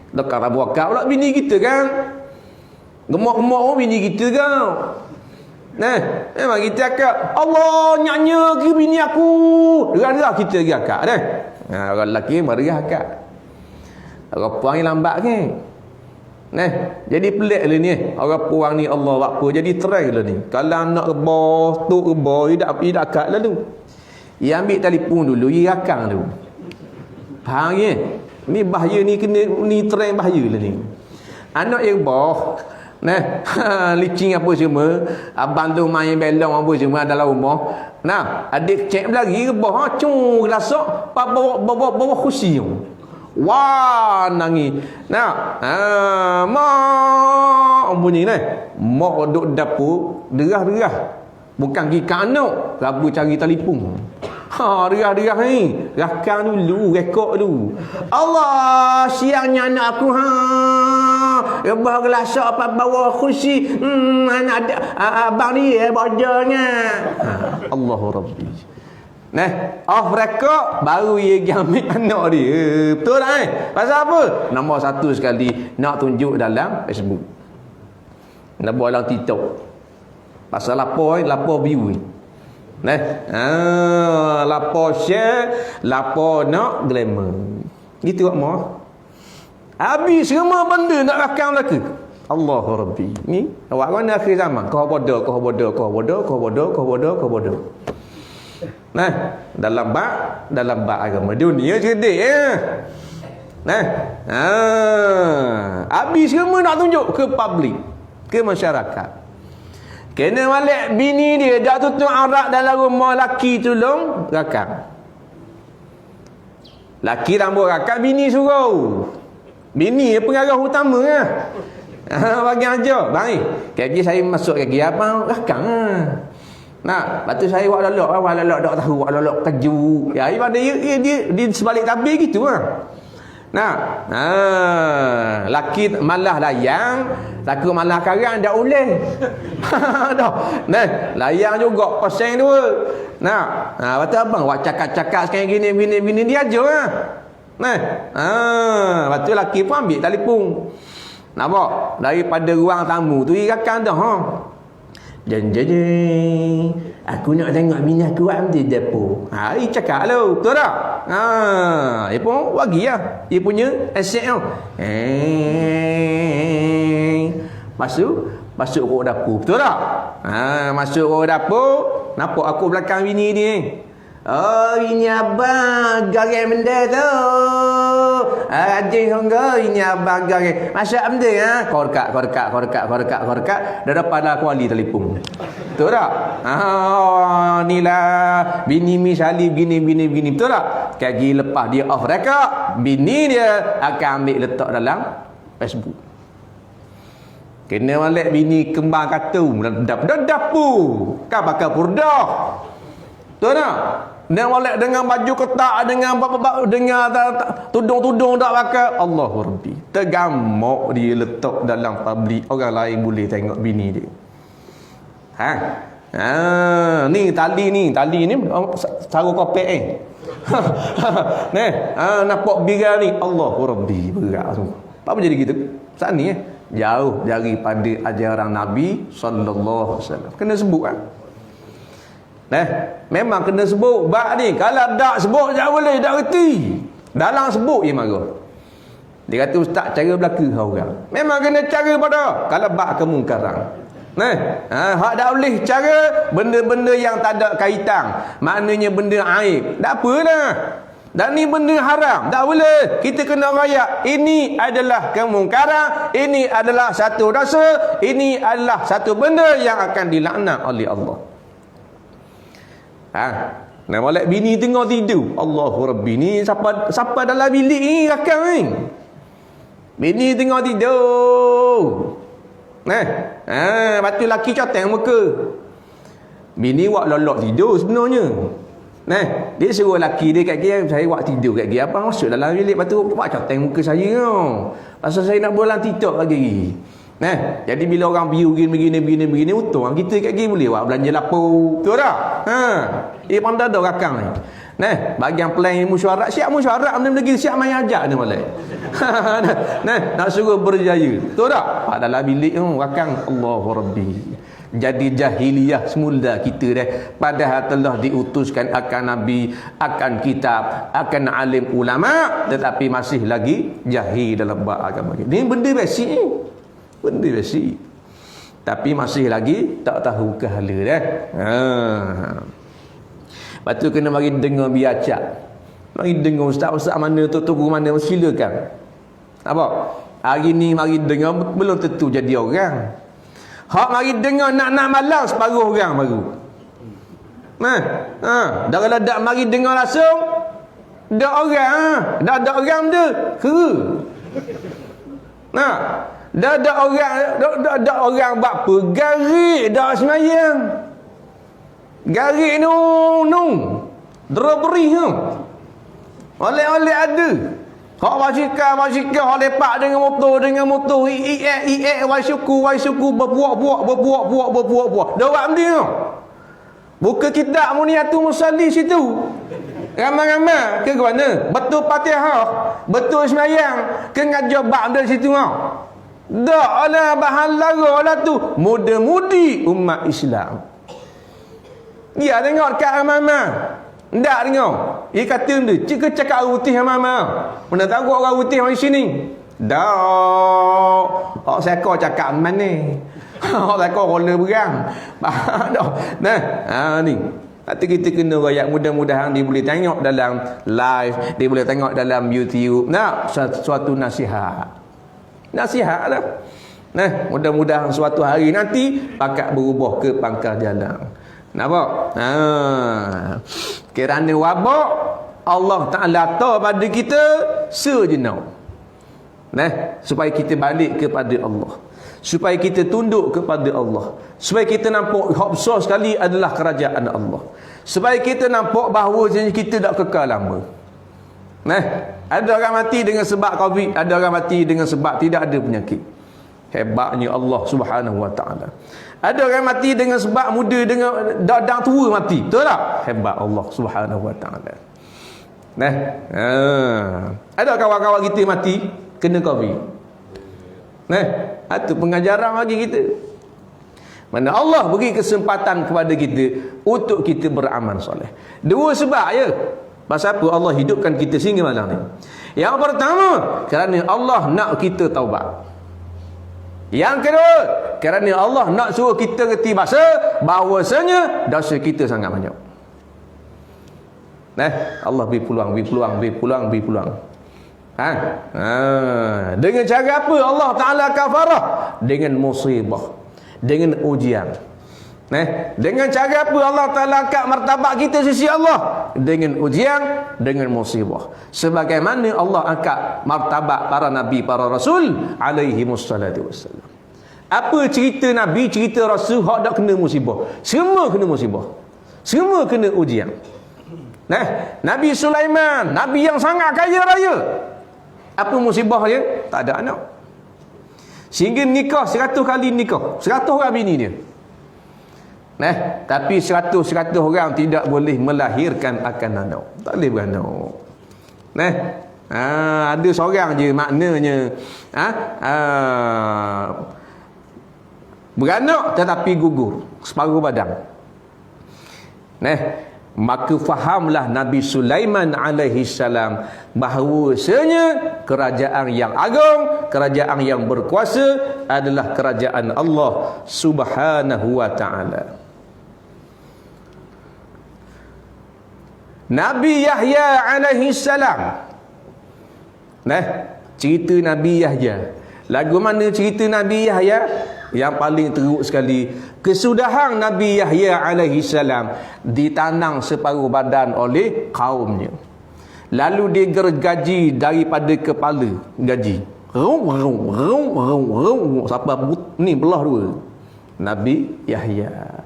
Dekat Abu Akak pula bini kita kan. Gemak-gemak pun bini kita kan. Memang kita akak. Allah nyanya ke bini aku. Dengar kita lagi akak Orang lelaki meriah akak. Orang puang ni lambat ke? Nah, jadi pelik lah ni. Orang puang ni Allah apa jadi try lah ni. Kalau nak rebah, tok rebah, tidak akak lah tu. Ia ambil telefon dulu, ia rakang tu. Faham ke? Ni bahaya ni, kena ni try bahaya lah ni. Anak yang rebah, nah, licin apa semua, abang tu main belong apa semua dalam rumah. Nah, adik cek lagi rebah, cung lasak, bawa kursi. Wah, nangis. Nah, mak bunyi ni. Mak duduk dapur, derah-derah. Bukan pergi ke anak, rabu cari telefon. Derah-derah ni. Rakam dulu, rekod dulu. Allah, siangnya anak aku. Rebah gelasak apa bawa kursi. Anak abang ni bodohnya. Allahu Rabbi. Nah, off record baru ia ambil anak dia. Betul tak? Pasal apa? Nombor satu sekali nak tunjuk dalam Facebook. Nak buat dalam TikTok. Pasal lapor view ni. Nah, lapor share, lapor nak glamour. Gitu tak mau? Habis semua benda nak rakam lagi. Allahu Rabbi. Ni awak mana akhir zaman? Kau bodoh. Nah, dalam bab agama dunia cerdik ya. Nah, habis semua nak tunjuk ke public, ke masyarakat. Kena balik bini dia dah tutup aurat dalam rumah laki tolong rakam. Laki rambut rakam, bini suruh. Bini pengarah utama lah. Bagi aja, bang. Kaki saya masuk kaki abang rakam lah. Nah, lepas tu saya buat lolok tak tahu, buat lolok keju. Ya, ibadah dia sebalik tabir gitu lah. Nah, laki malah layang, laki malah karang dah uleh. Dah. Nah, layang juga pasang dua. Nah, lepas tu abang buat cakap-cakap sekarang gini dia aja lah. Nah, lepas tu laki pun ambil telefon. Nampak? Daripada ruang tamu tu dia rakam dah. Jeng aku nak tengok bini aku buat di dapur. Dia cakap lu, betul tak? Dia pun bagi lah. Dia punya aset tu. Masuk ke dapur, betul tak? Masuk ke dapur, nampak aku belakang bini dia. Oh, bini abang garing benda tu. Rajin sungguh bini abang garing. Masuk benda korkat. Dah dapat dah kuali telefon. Betul tak? Ni lah bini misali begini. Betul tak? Kaki lepas dia off record, bini dia akan ambil letak dalam Facebook. Kena balik bini kembang katung dapur. Kan bakal purdah. Betul tak? Dan balik dengan baju ketak, dengan tudung-tudung tak pakai. Allahu Rabbi. Tergamuk dia letak dalam public, orang lain boleh tengok bini dia. Ni tali ni taruh kopek ni. Nampak biral ni. Allahu Rabbi, berat semua. Apa jadi gitu? Saat ni jauh daripada ajaran Nabi sallallahu alaihi wasallam. Kena sebut kan? Memang kena sebut bab ni. Kalau tak sebut tak boleh, tak reti. Dalam sebut je marah. Dia kata ustaz cara berlaku orang. Memang kena cara pada kalau bab kemungkaran. Hak tak boleh cara benda-benda yang tak ada kaitan. Maknanya benda aib. Tak apalah. Dan ni benda haram. Tak boleh. Kita kena rayak. Ini adalah kemungkaran. Ini adalah satu dosa. Ini adalah satu benda yang akan dilaknat oleh Allah. Nak molek bini tengah tidur. Allahu Rabbi, ni siapa dalam bilik ni rakam ni. Bini tengah tidur. Lepas tu laki coteng muka. Bini buat lolok tidur sebenarnya. Dia suruh laki dia kat dia, saya buat tidur kat dia. Apa masuk dalam bilik, lepas tu buat coteng muka saya tau. Pasal saya nak buat dalam TikTok lagi. Jadi bila orang view begini untung kita kat gini boleh buat belanja lapor. Betul tak? Dia pandai dah rakam ni. Bagian plan mesyuarat, siap mesyuarat benda lagi siap main ajak dia malah. Nak suruh berjaya. Betul tak? Dalam bilik tu rakam Allahu Rabbi. jadi jahiliyah semula kita dah. Padahal telah diutuskan akan nabi, akan kitab, akan alim ulama, tetapi masih lagi jahil dalam agama kita. Ini benda basic ni. Benda basic. Tapi masih lagi tak tahu kehala dah. Lepas tu kena mari dengar biacak. Mari dengar ustaz-ustaz mana tu guru mana, silakan. Apa? Hari ni mari dengar belum tentu jadi orang. Hak mari dengar nak malam separuh orang baru. Dah kalau dak mari dengar langsung dak orang, dah ada orang dia. Dah ada orang, dak orang buat apa? Garik dak semayang. Garik nung. Drobri tu. Oleh-oleh ada. Hak basikal hak lepak dengan motor iek wai syuku berbuak. Dah buat benda tu. Buka kitab Muniatul Musalli situ. Ramai-ramai ke mana? Betul Fatihah, betul sembahyang, ke ngajar bab dari situ tau. Dak ala bahan lara tu. Muda-mudi umat Islam. Dia tengok kat ramai-ramai. Tak dengar. Dia kata dia, cik cakap orang putih sama-sama. Mana tahu orang putih orang sini. Tak. Hak saya kau cakap mana? Hak saya kau roller berang. Nah, ni. Nanti kita kena rakyat, mudah-mudahan dia boleh tengok dalam live, dia boleh tengok dalam YouTube. Nah, suatu nasihat. Nasihat lah. Nah, mudah-mudahan suatu hari nanti pakat berubah ke pangkal jalan. Nampak? Kerana wabak Allah Ta'ala tahu pada kita sejenak. Supaya kita balik kepada Allah, supaya kita tunduk kepada Allah, supaya kita nampak hak besar sekali adalah kerajaan Allah, supaya kita nampak bahawa kita tak kekal lama. Ada orang mati dengan sebab Covid, ada orang mati dengan sebab tidak ada penyakit. Hebatnya Allah Subhanahu Wa Ta'ala. Ada orang mati dengan sebab muda, dengan dah tua mati. Betul tak? Hebat Allah Subhanahu Wa Ta'ala. Ada kawan-kawan kita mati kena Covid. Itu pengajaran bagi kita. Mana Allah beri kesempatan kepada kita untuk kita beramal soleh. Dua sebab ya. Pasal apa Allah hidupkan kita sehingga malam ni? Yang pertama, kerana Allah nak kita taubat. Yang kedua, kerana Allah nak suruh kita reti bahawasanya dosa kita sangat banyak. Allah beri peluang. Dengan cara apa Allah Ta'ala kafarah? Dengan musibah, dengan ujian. Dengan cara apa Allah Ta'ala angkat martabat kita sisi Allah? Dengan ujian, dengan musibah. Sebagaimana Allah angkat martabat para nabi, para rasul alaihi wassalatu wassalam. Apa cerita nabi, cerita rasul hak tak kena musibah? Semua kena musibah, semua kena ujian. Nabi Sulaiman, nabi yang sangat kaya raya, apa musibah dia? Tak ada anak. Sehingga nikah 100 kali nikah, 100 orang bini dia. Tapi 100 orang tidak boleh melahirkan akan anak. Tak boleh beranak. Ada seorang je maknanya beranak tetapi gugur separuh badan. Maka fahamlah Nabi Sulaiman alaihi salam bahawasanya kerajaan yang agung, kerajaan yang berkuasa adalah kerajaan Allah Subhanahu wa ta'ala. Nabi Yahya alaihi salam. Cerita Nabi Yahya. Lagu mana cerita Nabi Yahya? Yang paling teruk sekali, kesudahan Nabi Yahya alaihi salam ditanang separuh badan oleh kaumnya. Lalu dia gergaji daripada kepala, gaji. Siapa ni belah dua? Nabi Yahya.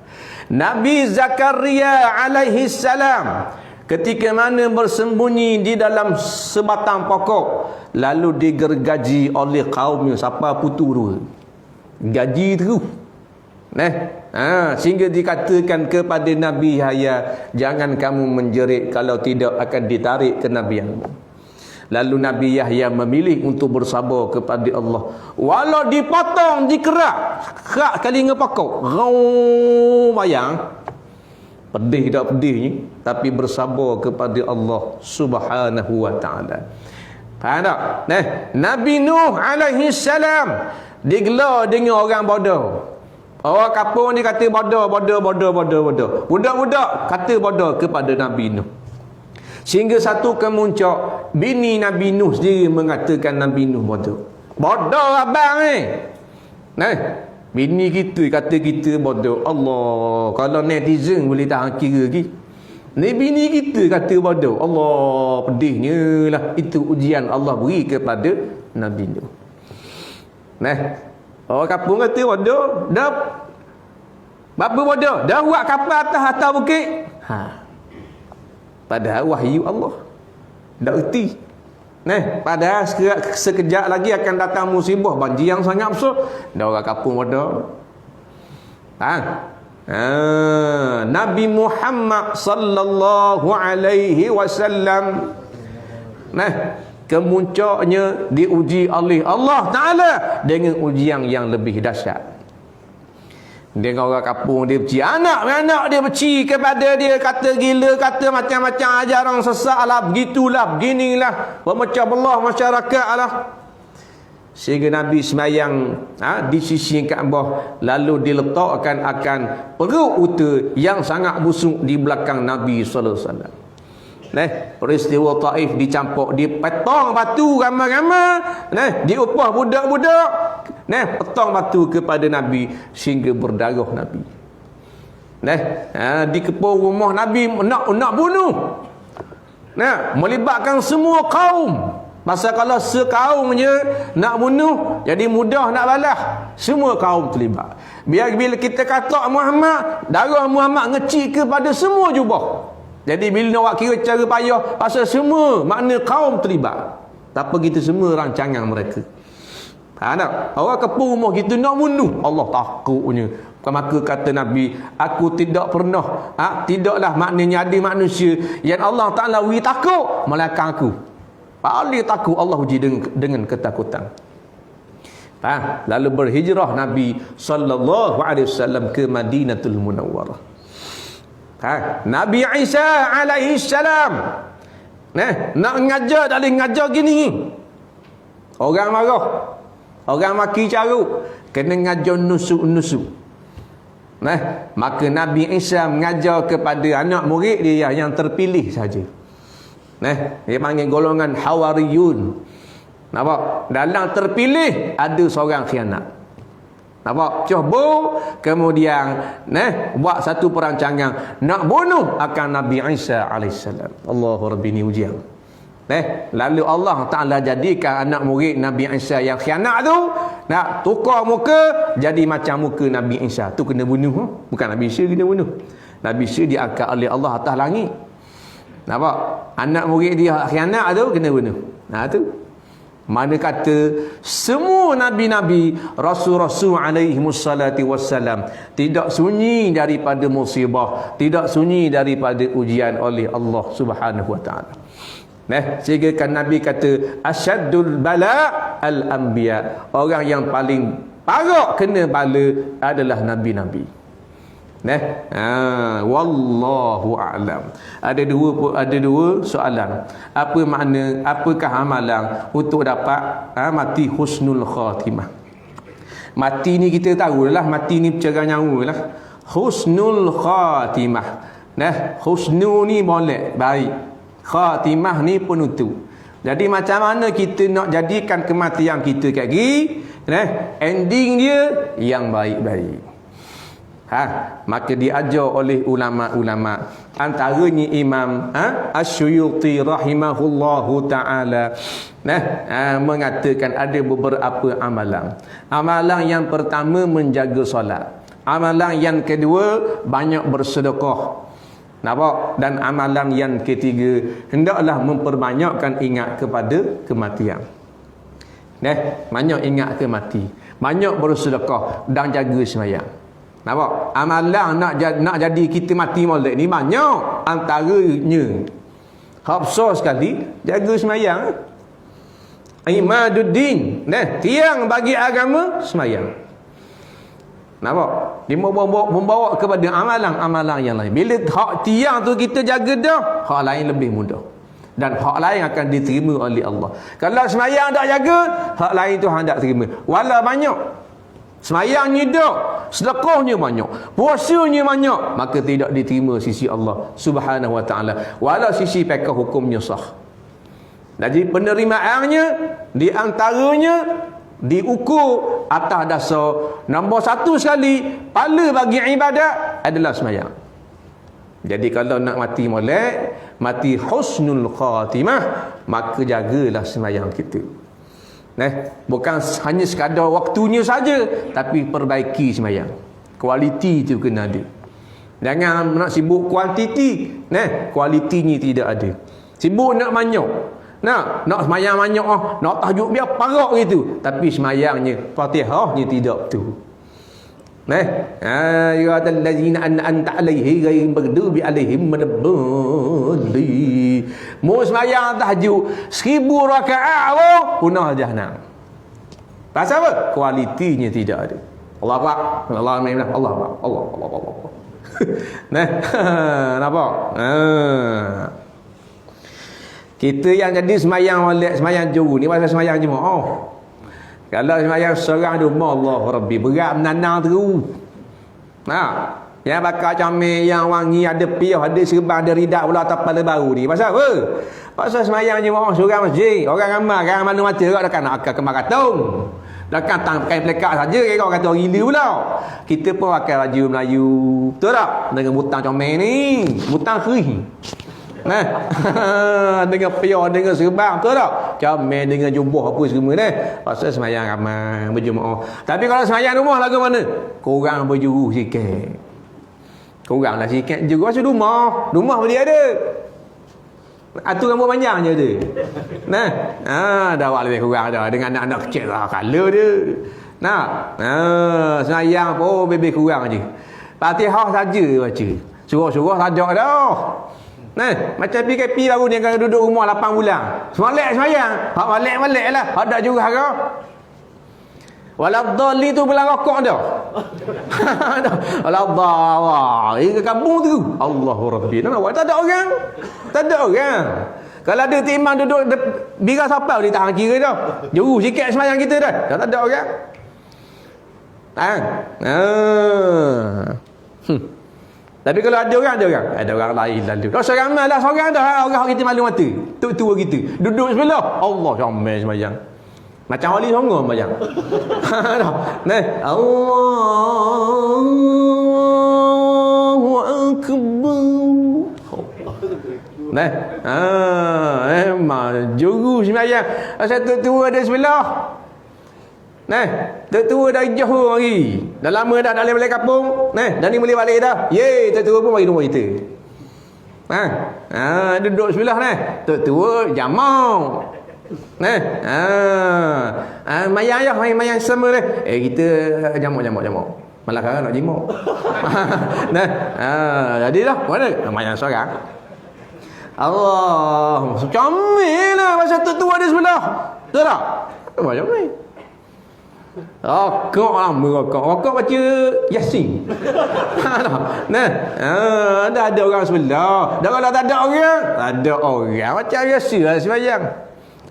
Nabi Zakaria alaihi salam ketika mana bersembunyi di dalam sebatang pokok, lalu digergaji oleh kaumnya. Siapa putu dua? Gaji terus. Sehingga dikatakan kepada Nabi Yahya, jangan kamu menjerit, kalau tidak akan ditarik ke nabianmu. Lalu Nabi Yahya memilih untuk bersabar kepada Allah. Walau dipotong, dikerak, kerak kali ngepakau. Bayang. Pedih tak pedihnya, tapi bersabar kepada Allah Subhanahu wa taala. Faham tak? Nabi Nuh alaihi salam digelar dengan orang bodoh. Orang kampung ni kata bodoh. Budak-budak kata bodoh kepada Nabi Nuh. Sehingga satu kemuncak, bini Nabi Nuh sendiri mengatakan Nabi Nuh bodoh. Bodoh abang ni. Bini kita kata kita bodoh. Allah, kalau netizen boleh tahan kira lagi. Ni bini kita kata bodoh. Allah, pedihnya lah. Itu ujian Allah beri kepada Nabi Nuh. Orang kampung kata bodoh. Dah berapa bodoh? Dah buat kapal atas bukit. Padahal wahyu Allah. Tak erti. Padahal sekejap lagi akan datang musibah, banjir yang sangat besar. Dah orang kampung bodoh. Nabi Muhammad sallallahu alaihi wasallam kemuncaknya diuji oleh Allah Ta'ala dengan ujian yang lebih dahsyat. Dengan orang kampung dia beci, anak dia beci kepada dia, kata gila, kata macam-macam ajaran sesat lah, begitulah, beginilah, pemecah belah masyarakat lah. Sehingga Nabi semayang di sisi Kaabah, lalu diletakkan akan perut unta yang sangat busuk di belakang Nabi sallallahu alaihi wasallam. Peristiwa Taif dicampur, dipetong batu ramai-ramai, diupah budak-budak, petong batu kepada Nabi sehingga berdarah Nabi. Dikepung rumah Nabi, nak bunuh. Melibatkan semua kaum. Pasal kalau sekaum je nak bunuh, jadi mudah nak balas. Semua kaum terlibat. Biar bila kita kata Muhammad, darah Muhammad ngecik kepada semua jubah. Jadi bila nak kira cara payah, pasal semua makna kaum terlibat. Tak apa kita semua rancangan mereka. Orang kepung rumah kita nak bunuh, Allah takutnya. Maka kata Nabi, aku tidak pernah, tidaklah maknanya ada manusia yang Allah Ta'ala beri takut melainkan aku. Paling takut Allah uji dengan ketakutan. Lalu berhijrah Nabi sallallahu alaihi wasallam ke Madinatul Munawwarah. Nabi Isa alaihi salam nak ngajar, tak boleh ngajar gini. Orang marah, orang maki caruk, kena ngajar nusuk-nusuk. Maka Nabi Isa mengajar kepada anak murid dia yang terpilih saja. Dia panggil golongan Hawariyun. Nampak? Dalam terpilih ada seorang khianat. Nampak? Cuba kemudian buat satu perancangan nak bunuh akan Nabi Isa alaihissalam. Allahu Rabbi, ni ujian. Lalu Allah Ta'ala jadikan anak murid Nabi Isa yang khianat tu nak tukar muka jadi macam muka Nabi Isa. Tu kena bunuh. Bukan Nabi Isa kena bunuh. Nabi Isa diangkat oleh Allah atas langit. Nampak? Anak murid dia khianat tu kena bunuh. Tu. Mana kata semua nabi-nabi, rasul-rasul alaihi wassalatu wassalam tidak sunyi daripada musibah, tidak sunyi daripada ujian oleh Allah Subhanahu wa taala. Sehingga kan Nabi kata asyaddul bala al-anbiya. Orang yang paling parah kena bala adalah nabi-nabi. Wallahu a'lam. Ada dua soalan. Apa makna, apakah amalan untuk dapat mati husnul khatimah? Mati ni kita tahu lah, mati ni bercerah nyawa lah. Husnul khatimah. Husnul ni boleh baik, khatimah ni penutup. Jadi macam mana kita nak jadikan kematian kita kat gini, ending dia yang baik-baik. Maka diajar oleh ulama-ulama, antaranya Imam Asy-Syuyuti rahimahullahu ta'ala mengatakan ada beberapa amalan. Amalan yang pertama menjaga solat. Amalan yang kedua banyak bersedekah. Nampak? Dan amalan yang ketiga hendaklah memperbanyakkan ingat kepada kematian. Banyak ingat ke mati, banyak bersedekah dan jaga sembahyang. Nampak? Amalan nak jadi kita mati molek ni banyak. Antaranya besar sekali jaga sembahyang. imaduddin. Tiang bagi agama semayang. Nampak? Dia membawa kepada amalan-amalan yang lain. Bila hak tiang tu kita jaga dah, hak lain lebih mudah. Dan hak lain akan diterima oleh Allah. Kalau semayang tak jaga, hak lain tu hendak terima. Wala banyak. Semayangnya dah, sedekahnya banyak, puasanya banyak, maka tidak diterima sisi Allah Subhanahu wa taala. Wala sisi pekah hukumnya sah. Jadi penerimaannya di antaranya diukur atas dasar nombor satu sekali, pahala bagi ibadat adalah semayang. Jadi kalau nak mati molek, mati husnul khatimah, maka jagalah semayang kita. Bukan hanya sekadar waktunya saja, tapi perbaiki semayang. Kualiti itu kena ada. Jangan nak sibuk kuantiti, kualitinya tidak ada. Sibuk nak banyak. Nak semayang banyak, nak tahajud biar parak gitu, tapi semayangnya, Fatihahnya tidak betul. Ya allazina an'amta alaihim ghairil maghdubi alaihim waladdallin. Mu semayang tahajud 1000 rakaat punah jahanam. Pasal apa? Kualitinya tidak ada. Allah Akbar. Allah Akbar. Allah Akbar. Allah Allah. Nampak? Kita yang jadi semayang molek, semayang juru ni pasal semayang jemaah. Kalau semayang seorang di rumah, Allah Rabbi, berat menanang terus. Yang bakal comel, yang wangi, ada piah, ada serban, ada ridak pula tapal baru ni. Pasal apa? Pasal semayang jemaah seorang masjid. Orang ramai, orang malu mata kat dekat nak akal kemar katung. Dekat tang pakai pelekat saja, kira kata orang gila pula. Kita pun pakai baju Melayu. Betul tak? Dengan butang comel ni. Butang kering. Dengan piah, dengan serban, betul tak? Comel dengan jubah apa semua ni. Pasal semayang ramai berjemaah. Tapi kalau semayang rumah lagu mana? Korang berjuru sikit. Korang lah sikit juru. Pasal rumah boleh ada. Atur rambut panjang je ada. Dah awak lebih kurang dah. Dengan anak-anak kecil lah kala dia. Semayang pun lebih kurang je. Fatihah saja baca. Surah-surah tak ada dah. Macam PKP baru ni akan duduk rumah 8 bulan. Semalek semayang. Hak malek-malek lah. Hak tak juga harap. Waladdallin tu belah rokok dah. Waladdallin. Ke kampung tu. Allahu Rabbi. Tak ada orang. Tak ada orang. Kalau ada timang duduk bira siapa dia tahan kira dah. Juru sikit semayang kita dah. Tak ada orang. Tapi kalau ada orang, ada orang lain lalu. Kalau seorang malah seorang dah, orang kita malu mata. Tok tua kita duduk sebelah, Allah comel sembahyang. Macam wali songo sembahyang. Allahu akbar. Juru sembahyang. Asal tok tua ada sebelah. Tok tua dah jauh lagi. Dah lama dah boleh balik kampung. Dah ni boleh balik dah. Ye, tok tua pun bagi rumah kita. Duduk sebelah tok tua jamak. Mayang ayah, mayang sama dah. Kita jamak. Malah kan nak jimak. Jadilah mana? Mayang seorang. Allah, comel lah pasal tok tua ada sebelah. Betul tak? Macam ni. Rokok lah, rokok baca Yasin. Dah ada orang sebelah. Dah kalau tak ada orang macam Yasin lah sembahyang.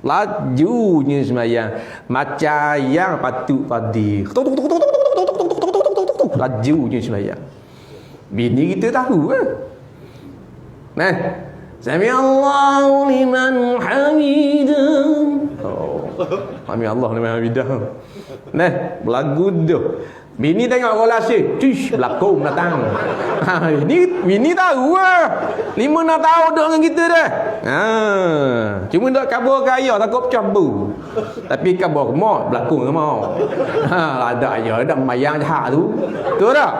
Lajunya sembahyang macam yang patut padi. Lajunya sembahyang. Bini kita tahu kan. Sami Allahu liman hamidah. Sami Allah liman hamidah. Berlagu dah. Bini tengok kolase, tish berlakon datang. Bini tahu lah. 5-6 tahun duduk dengan kita dah. Cuma duduk kabur kaya takut pecah bu. Tapi kabur kemau, berlakon kemau. Ada aja, ada mayang jahat tu. Betul tak?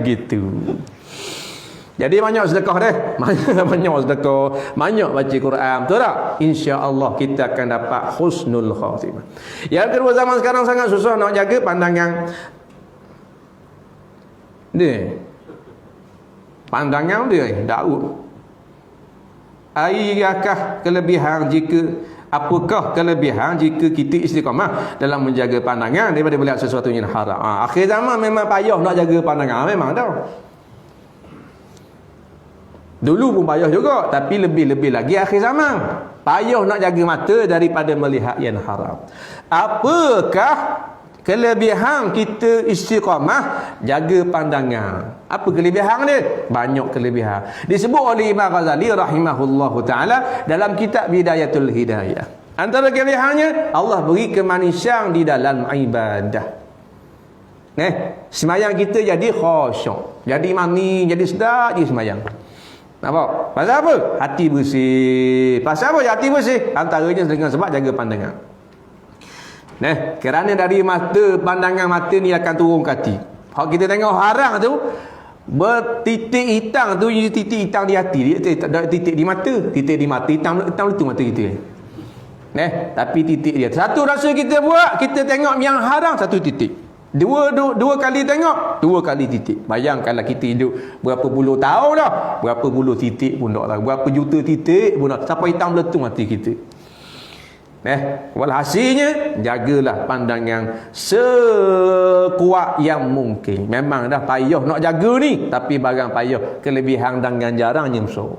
Gitu. Jadi banyak sedekah deh. Banyak sedekah, banyak baca Quran. Betul tak? Insya-Allah kita akan dapat husnul khatimah. Yang kedua, zaman sekarang sangat susah nak jaga pandangan dia. Pandangan dia Daud. Adakah kelebihan jika Apakah kelebihan jika kita istiqamah dalam menjaga pandangan daripada melihat sesuatu yang haram? Akhir zaman memang payah nak jaga pandangan, memang dah. Dulu pun payah juga, tapi lebih-lebih lagi akhir zaman. Payah nak jaga mata daripada melihat yang haram. Apakah kelebihan kita istiqamah jaga pandangan? Apa kelebihan dia? Banyak kelebihan. Disebut oleh Imam Ghazali rahimahullahu taala dalam kitab Bidayatul Hidayah. Antara kelebihannya, Allah beri kemanisan di dalam ibadah. Semayang kita jadi khusyuk, jadi manis, jadi sedap je semayang. Nampak? Pasal apa? Hati bersih. Pasal apa hati bersih? Antaranya dengan sebab jaga pandangan. Kerana dari mata, pandangan mata ni akan turun ke hati. Kalau kita tengok haram tu, bertitik hitam tu, jadi titik hitam di hati, titik di mata, hitam letup mata kita. Tapi titik dia. Satu rasa kita buat, kita tengok yang haram, satu titik. Dua kali tengok, 2 kali titik. Bayangkanlah kita hidup berapa puluh tahun dah, berapa puluh titik pun tak lah, berapa juta titik pun tak, sampai hitam letup mati kita. Walhasilnya, jagalah pandangan sekuat yang mungkin. Memang dah payah nak jaga ni, tapi barang payah, kelebihan dan ganjarannya besar.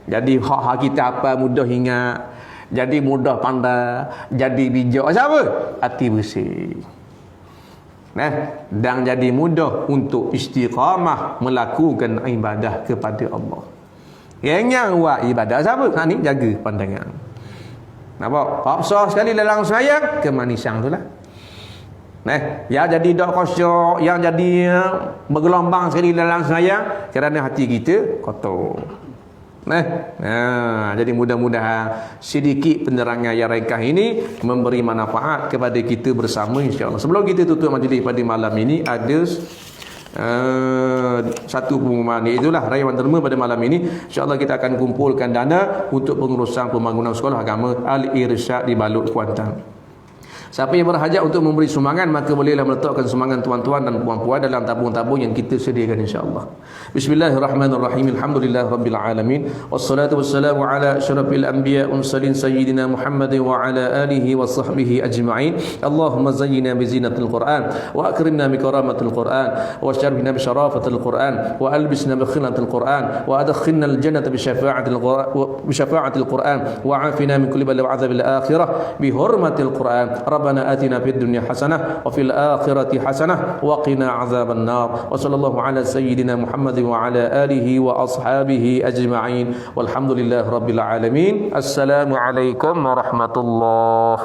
Jadi hak kita apa mudah ingat, jadi mudah pandai, jadi bijak. Siapa? Hati bersih. Dan jadi mudah untuk istiqamah melakukan ibadah kepada Allah. Yang buat ibadah siapa? Ni jaga pandangan. Nampak? Paksa sekali dalam sembahyang, kemanisan tu lah. Yang jadi dak khusyuk, yang jadi bergelombang sekali dalam sembahyang kerana hati kita kotor. Jadi mudah-mudahan sedikit penerangan yang ringkas ini memberi manfaat kepada kita bersama, insya-Allah. Sebelum kita tutup majlis pada malam ini, ada satu pengumuman, itulah rayuan derma pada malam ini. InsyaAllah kita akan kumpulkan dana untuk pengurusan pembangunan sekolah agama Al-Irsyad di Balut, Kuantan. Siapa yang berhajat untuk memberi sumbangan, maka bolehlah meletakkan sumbangan tuan-tuan dan puan-puan dalam tabung-tabung yang kita sediakan, insya-Allah. Bismillahirrahmanirrahim. Alhamdulillahirabbil alamin. Wassalatu wassalamu ala asyrafil anbiya mursalin sayyidina Muhammad wa ala alihi wa sahbihi ajma'in. Allahumma zayyina bi zinatil Qur'an wa akrimna bi karamatil Qur'an wa syarifna bi syarafatil Qur'an wa albisna bi khinatil Qur'an wa adkhilna al jannata bi syafa'atil Qur'an wa afina min kulli balaa wa 'adzabil akhirah bi hurmatil Qur'an. ربنا آتنا في الدنيا حسنة وفي الآخرة حسنة وقنا عذاب النار وصلى الله على سيدنا محمد وعلى آله وأصحابه أجمعين والحمد لله رب العالمين. السلام عليكم ورحمة الله.